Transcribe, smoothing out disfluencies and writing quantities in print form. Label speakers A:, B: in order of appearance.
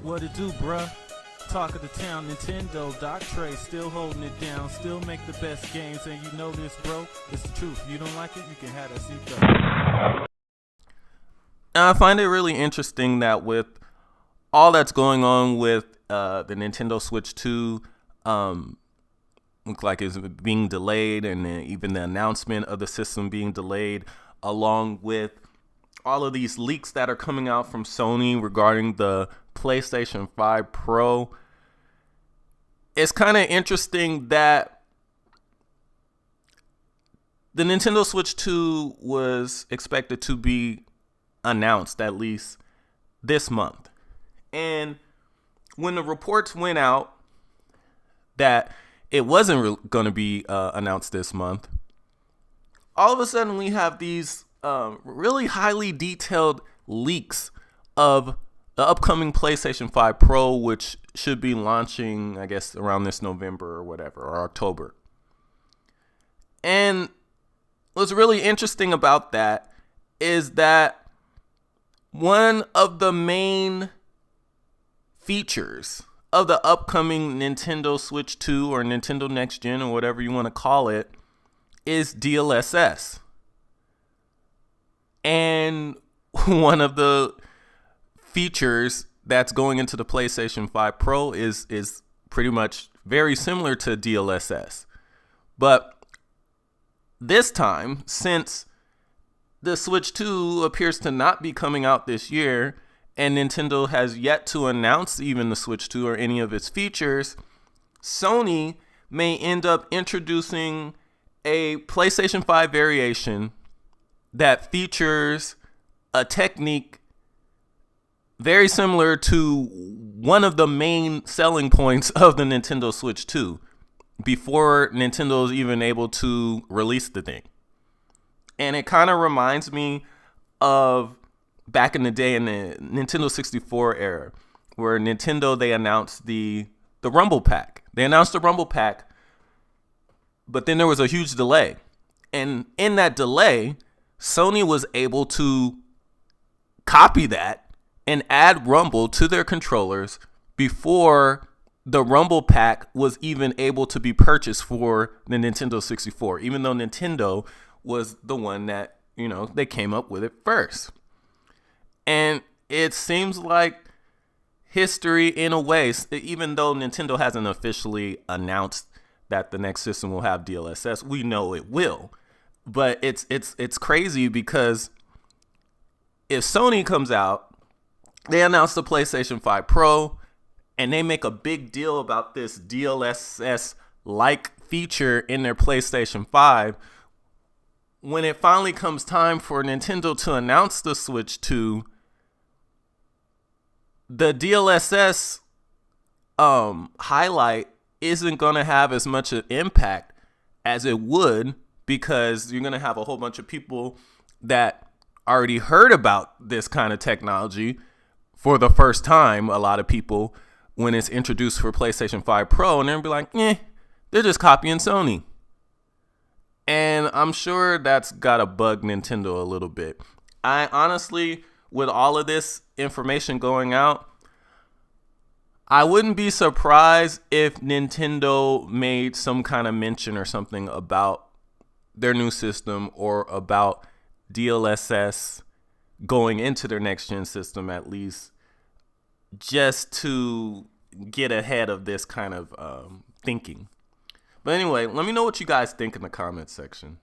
A: What it do, bruh? Talk of the town, Nintendo, Doc Trey still holding it down, still make the best games, and you know this, bro. It's the truth. If you don't like it, you can have that seatbelt.
B: I find it really interesting that with all that's going on with the Nintendo Switch 2, look like it's being delayed, and even the announcement of the system being delayed, along with all of these leaks that are coming out from Sony regarding the PlayStation 5 Pro. It's kind of interesting that the Nintendo Switch 2 was expected to be announced at least this month. And when the reports went out that it wasn't going to be announced this month, all of a sudden we have these really highly detailed leaks of the upcoming PlayStation 5 Pro, which should be launching, I guess, around this November or whatever, or October. And what's really interesting about that is that one of the main features of the upcoming Nintendo Switch 2 or Nintendo Next Gen or whatever you want to call it is DLSS. And one of the features that's going into the PlayStation 5 Pro is pretty much very similar to DLSS. But this time, since the Switch 2 appears to not be coming out this year, and Nintendo has yet to announce even the Switch 2 or any of its features, Sony may end up introducing a PlayStation 5 variation that features a technique very similar to one of the main selling points of the Nintendo Switch 2 before Nintendo's even able to release the thing. And it kind of reminds me of back in the day in the Nintendo 64 era, where Nintendo, they announced the Rumble Pack. They announced the Rumble Pack, but then there was a huge delay. And in that delay, Sony was able to copy that and add Rumble to their controllers before the Rumble Pack was even able to be purchased for the Nintendo 64, even though Nintendo was the one that, they came up with it first. And it seems like history in a way, even though Nintendo hasn't officially announced that the next system will have DLSS, we know it will. But it's crazy because if Sony comes out, they announce the PlayStation 5 Pro, and they make a big deal about this DLSS-like feature in their PlayStation 5. When it finally comes time for Nintendo to announce the Switch 2, the DLSS highlight isn't going to have as much an impact as it would, because you're going to have a whole bunch of people that already heard about this kind of technology for the first time, a lot of people, when it's introduced for PlayStation 5 Pro, and they'll be like, they're just copying Sony. And I'm sure that's got to bug Nintendo a little bit. I honestly, with all of this information going out, I wouldn't be surprised if Nintendo made some kind of mention or something about their new system or about DLSS going into their next gen system, at least, just to get ahead of this kind of thinking. But anyway, let me know what you guys think in the comments section.